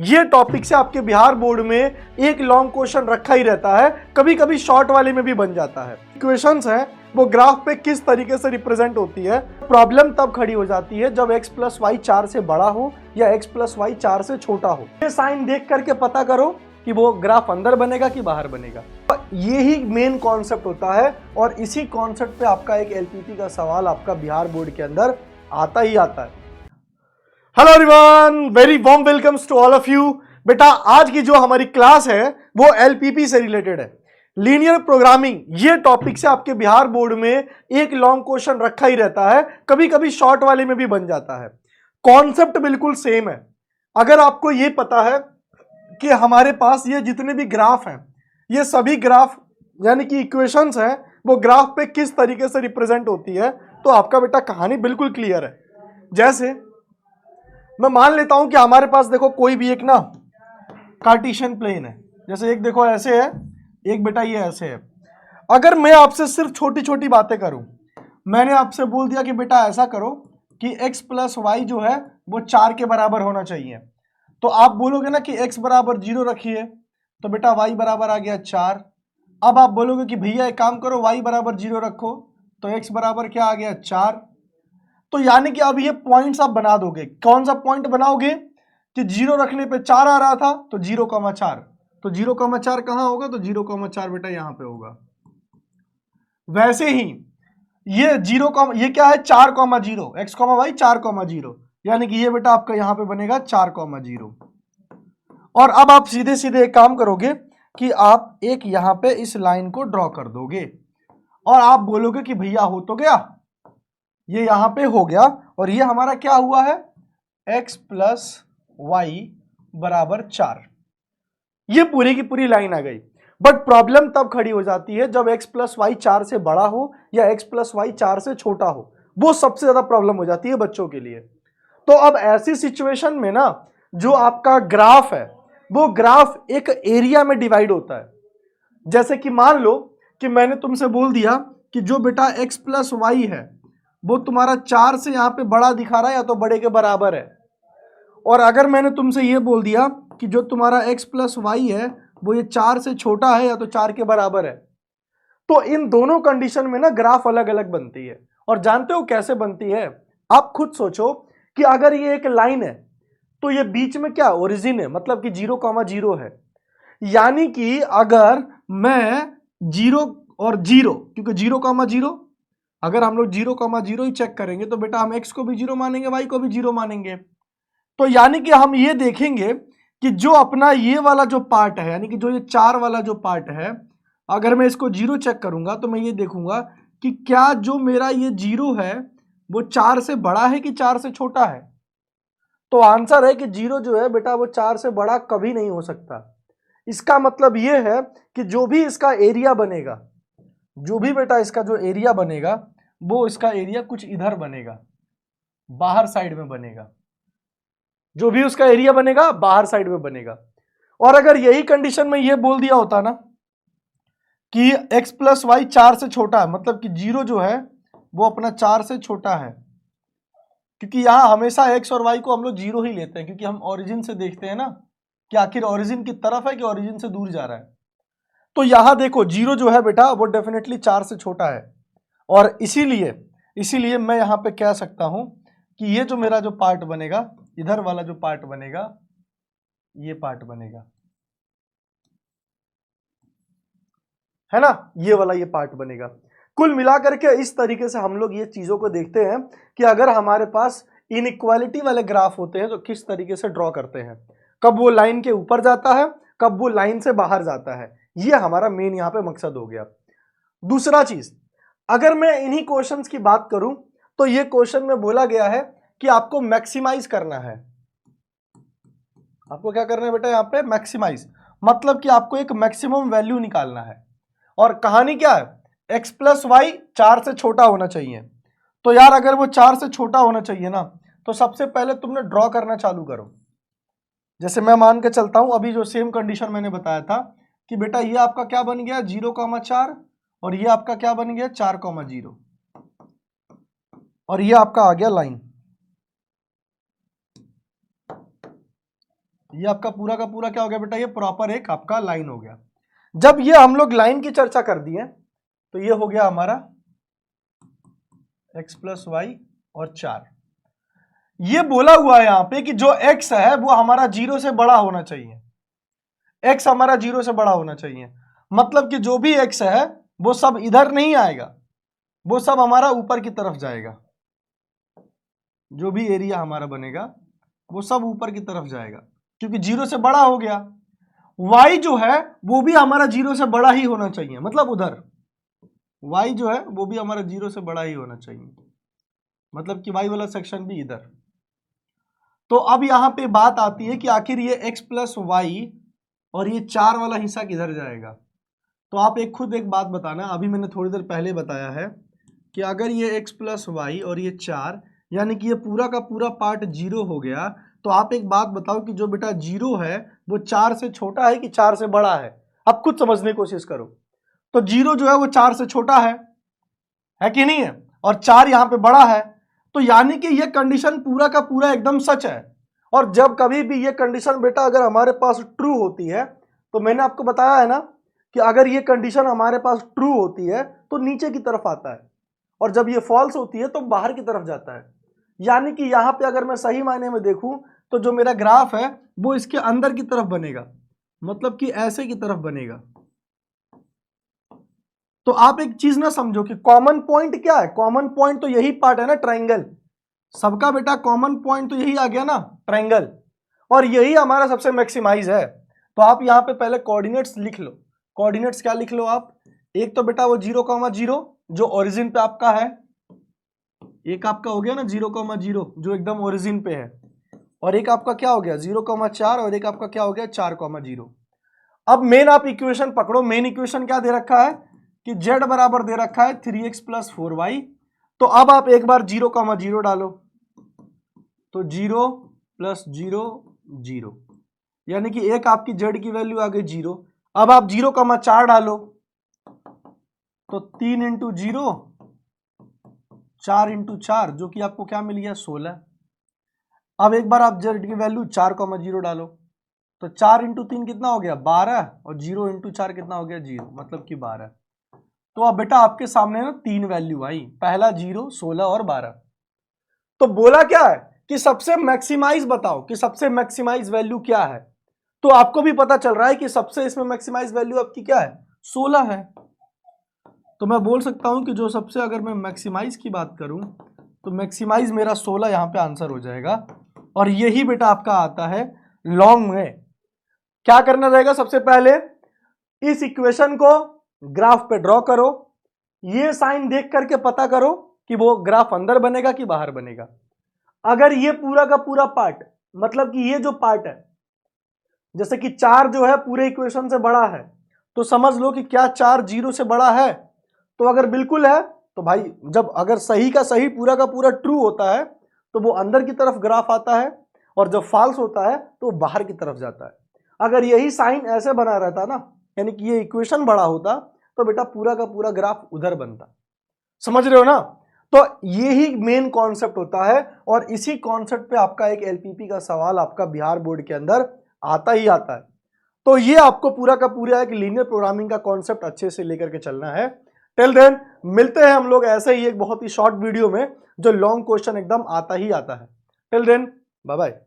ये टॉपिक से आपके बिहार बोर्ड में एक लॉन्ग क्वेश्चन रखा ही रहता है, कभी कभी शॉर्ट वाले में भी बन जाता है। क्वेश्चंस है वो ग्राफ पे किस तरीके से रिप्रेजेंट होती है। प्रॉब्लम तब खड़ी हो जाती है जब x प्लस वाई 4 से बड़ा हो या x प्लस वाई 4 से छोटा हो। ये साइन देख करके पता करो कि वो ग्राफ अंदर बनेगा कि बाहर बनेगा। ये ही मेन कॉन्सेप्ट होता है और इसी कॉन्सेप्ट पे आपका एक एलपीपी का सवाल आपका बिहार बोर्ड के अंदर आता ही आता है। Hello everyone, very warm welcomes to all of you. बेटा आज की जो हमारी क्लास है वो एलपीपी से रिलेटेड है, लीनियर प्रोग्रामिंग। ये टॉपिक से आपके बिहार बोर्ड में एक लॉन्ग क्वेश्चन रखा ही रहता है, कभी कभी शॉर्ट वाले में भी बन जाता है। कॉन्सेप्ट बिल्कुल सेम है। अगर आपको ये पता है कि हमारे पास ये जितने भी ग्राफ हैं, ये सभी ग्राफ यानी कि इक्वेशंस हैं, वो ग्राफ पे किस तरीके से रिप्रेजेंट होती है, तो आपका बेटा कहानी बिल्कुल क्लियर है। जैसे मैं मान लेता हूं कि हमारे पास देखो कोई भी एक ना कार्टेशियन प्लेन है, जैसे एक देखो ऐसे है, एक बेटा ये ऐसे है। अगर मैं आपसे सिर्फ छोटी छोटी बातें करूं, मैंने आपसे बोल दिया कि बेटा ऐसा करो कि x प्लस वाई जो है वो 4 के बराबर होना चाहिए, तो आप बोलोगे ना कि x बराबर 0 रखिए, तो बेटा y बराबर आ गया 4। अब आप बोलोगे कि भैया एक काम करो y बराबर 0 रखो, तो x बराबर क्या आ गया 4। तो यानी कि अब ये पॉइंट्स आप बना दोगे। कौन सा पॉइंट बनाओगे कि 0 रखने पे 4 आ रहा था, तो 0,4, तो 0,4 कहां होगा, तो 0,4 बेटा यहां पे होगा। वैसे ही ये 0, ये क्या है 4,0, x, y 4,0, यानी कि ये बेटा आपका यहां पे बनेगा 4,0। और अब आप सीधे सीधे एक काम करोगे कि आप एक यहां पे इस लाइन को ड्रॉ कर दोगे और आप बोलोगे कि भैया हो तो गया, ये यहां पे हो गया और ये हमारा क्या हुआ है x प्लस वाई बराबर 4। ये पूरी की पूरी लाइन आ गई। बट प्रॉब्लम तब खड़ी हो जाती है जब x प्लस वाई 4 से बड़ा हो या x प्लस वाई 4 से छोटा हो। वो सबसे ज्यादा प्रॉब्लम हो जाती है बच्चों के लिए। तो अब ऐसी सिचुएशन में ना जो आपका ग्राफ है वो ग्राफ एक एरिया में डिवाइड होता है। जैसे कि मान लो कि मैंने तुमसे बोल दिया कि जो बेटा x प्लस वाई है वो तुम्हारा 4 से यहां पे बड़ा दिखा रहा है या तो बड़े के बराबर है, और अगर मैंने तुमसे ये बोल दिया कि जो तुम्हारा x प्लस वाई है वो ये 4 से छोटा है या तो 4 के बराबर है, तो इन दोनों कंडीशन में ना ग्राफ अलग अलग बनती है। और जानते हो कैसे बनती है? आप खुद सोचो कि अगर ये एक लाइन है तो ये बीच में क्या ओरिजिन है, मतलब कि 0,0 है। यानी कि अगर मैं 0 और 0, क्योंकि 0,0 अगर हम लोग 0,0 ही चेक करेंगे तो बेटा हम x को भी 0 मानेंगे, y को भी 0 मानेंगे। तो यानी कि हम ये देखेंगे कि जो अपना ये वाला जो पार्ट है, यानी कि जो ये 4 वाला जो पार्ट है, अगर मैं इसको 0 चेक करूंगा तो मैं ये देखूंगा कि क्या जो मेरा ये 0 है वो 4 से बड़ा है कि 4 से छोटा है। तो आंसर है कि 0 जो है बेटा वो 4 से बड़ा कभी नहीं हो सकता। इसका मतलब ये है कि जो भी इसका एरिया बनेगा, जो भी बेटा इसका जो एरिया बनेगा वो इसका एरिया कुछ इधर बनेगा, बाहर साइड में बनेगा। जो भी उसका एरिया बनेगा बाहर साइड में बनेगा। और अगर यही कंडीशन में ये बोल दिया होता ना कि x प्लस वाई 4 से छोटा है, मतलब कि 0 जो है वो अपना 4 से छोटा है, क्योंकि यहां हमेशा x और y को हम लोग 0 ही लेते हैं, क्योंकि हम ओरिजिन से देखते हैं ना कि आखिर ओरिजिन की तरफ है कि ओरिजिन से दूर जा रहा है। तो यहां देखो 0 जो है बेटा वो डेफिनेटली 4 से छोटा है, और इसीलिए मैं यहां पे कह सकता हूं कि ये जो मेरा जो पार्ट बनेगा, इधर वाला जो पार्ट बनेगा, ये पार्ट बनेगा, है ना, ये वाला ये पार्ट बनेगा। कुल मिलाकर के इस तरीके से हम लोग ये चीजों को देखते हैं कि अगर हमारे पास इनइक्वालिटी वाले ग्राफ होते हैं तो किस तरीके से ड्रॉ करते हैं, कब वो लाइन के ऊपर जाता है, कब वो लाइन से बाहर जाता है। ये हमारा मेन यहाँ पे मकसद हो गया। दूसरा चीज, अगर मैं इन्हीं क्वेश्चंस की बात करूं तो ये क्वेश्चन में बोला गया है कि आपको मैक्सिमाइज करना है। आपको क्या करना है बेटा यहाँ पे मैक्सिमाइज, मतलब कि आपको एक मैक्सिमम वैल्यू निकालना है। और कहानी क्या है, x प्लस वाई 4 से छोटा होना चाहिए। तो यार अगर वो 4 से छोटा होना चाहिए ना, तो सबसे पहले तुमने ड्रॉ करना चालू करो। जैसे मैं मान के चलता हूं, अभी जो सेम कंडीशन मैंने बताया था कि बेटा ये आपका क्या बन गया 0,4 और ये आपका क्या बन गया 4,0 और ये आपका आ गया लाइन। ये आपका पूरा का पूरा क्या हो गया बेटा, ये प्रॉपर एक आपका लाइन हो गया। जब ये हम लोग लाइन की चर्चा कर दिए तो ये हो गया हमारा x प्लस वाई और 4। ये बोला हुआ है यहां पे कि जो x है वो हमारा 0 से बड़ा होना चाहिए, x हमारा 0 से बड़ा होना चाहिए। मतलब कि जो भी x है वो सब इधर नहीं आएगा, वो सब हमारा ऊपर की तरफ जाएगा। जो भी एरिया हमारा बनेगा वो सब ऊपर की तरफ जाएगा, क्योंकि 0 से बड़ा हो गया। y जो है वो भी हमारा 0 से बड़ा ही होना चाहिए, मतलब उधर y जो है वो भी हमारा 0 से बड़ा ही होना चाहिए, मतलब कि y वाला सेक्शन भी इधर। तो अब यहां पे बात आती है कि आखिर ये x प्लस वाई और ये 4 वाला हिस्सा किधर जाएगा। तो आप खुद एक बात बताना, अभी मैंने थोड़ी देर पहले बताया है कि अगर ये x प्लस वाई और ये 4 यानी कि ये पूरा का पूरा पार्ट 0 हो गया, तो आप एक बात बताओ कि जो बेटा 0 है वो 4 से छोटा है कि 4 से बड़ा है। अब खुद समझने की कोशिश करो। तो 0 जो है वो 4 से छोटा है कि नहीं है, और 4 यहां पे बड़ा है। तो यानी कि ये कंडीशन पूरा का पूरा एकदम सच है। और जब कभी भी ये कंडीशन बेटा अगर हमारे पास ट्रू होती है, तो मैंने आपको बताया है ना कि अगर ये कंडीशन हमारे पास ट्रू होती है तो नीचे की तरफ आता है, और जब ये फॉल्स होती है तो बाहर की तरफ जाता है। यानी कि यहां पे अगर मैं सही मायने में देखूं तो जो मेरा ग्राफ है वो इसके अंदर की तरफ बनेगा, मतलब कि ऐसे की तरफ बनेगा। तो आप एक चीज ना समझो कि कॉमन पॉइंट क्या है। कॉमन पॉइंट तो यही पार्ट है ना, ट्रायंगल। सबका बेटा कॉमन पॉइंट तो यही आ गया ना, ट्रायंगल, और यही हमारा सबसे मैक्सिमाइज है। तो आप यहां पे पहले कोऑर्डिनेट्स लिख लो। कोऑर्डिनेट्स क्या लिख लो आप, एक तो बेटा वो 0,0 जो ओरिजिन पे आपका है, एक आपका हो गया ना 0,0 जो एकदम ओरिजिन पे है, और एक आपका क्या हो गया 0,4, और एक आपका क्या हो गया 4,0। अब मेन आप इक्वेशन पकड़ो। मेन इक्वेशन क्या दे रखा है कि z बराबर दे रखा है 3x प्लस 4y। तो अब आप एक बार 0,0 डालो, तो 0 प्लस 0 0, यानी कि एक आपकी z की वैल्यू आ गई 0। अब आप 0,4 डालो, तो 3 इंटू 0 4 इंटू 4, जो कि आपको क्या मिल गया 16। अब एक बार आप z की वैल्यू 4,0 डालो, तो 4 इंटू 3 कितना हो गया 12, और 0 इंटू 4 कितना हो गया 0, मतलब कि 12। तो अब बेटा आपके सामने ना 3 वैल्यू आई, पहला 0, 16 और 12। तो बोला क्या है कि सबसे मैक्सिमाइज बताओ कि सबसे मैक्सिमाइज वैल्यू क्या है। तो आपको भी पता चल रहा है कि सबसे इसमें मैक्सिमाइज वैल्यू आपकी क्या है 16 है। तो मैं बोल सकता हूं कि जो सबसे, अगर मैं मैक्सिमाइज की बात करूं तो मैक्सिमाइज मेरा 16 यहां पे आंसर हो जाएगा। और यही बेटा आपका आता है लॉन्ग में। क्या करना रहेगा, सबसे पहले इस इक्वेशन को ग्राफ पे ड्रॉ करो, ये साइन देख करके पता करो कि वो ग्राफ अंदर बनेगा कि बाहर बनेगा। अगर ये पूरा का पूरा पार्ट, मतलब कि ये जो पार्ट है, जैसे कि 4 जो है पूरे इक्वेशन से बड़ा है, तो समझ लो कि क्या 4 0 से बड़ा है। तो अगर बिल्कुल है तो भाई, जब अगर सही का सही पूरा का पूरा ट्रू होता है तो वो अंदर की तरफ ग्राफ आता है, और जब फॉल्स होता है तो बाहर की तरफ जाता है। अगर यही साइन ऐसे बना रहता ना, यानी कि ये इक्वेशन बड़ा होता, तो बेटा पूरा का पूरा ग्राफ उधर बनता। समझ रहे हो ना। तो यही मेन कॉन्सेप्ट होता है, और इसी कॉन्सेप्ट पे आपका एक एलपीपी का सवाल आपका बिहार बोर्ड के अंदर आता ही आता है। तो ये आपको पूरा का पूरा एक लीनियर प्रोग्रामिंग का कॉन्सेप्ट अच्छे से लेकर के चलना है। टिल देन मिलते हैं हम लोग ऐसे ही एक बहुत ही शॉर्ट वीडियो में, जो लॉन्ग क्वेश्चन एकदम आता ही आता है। Till then bye bye.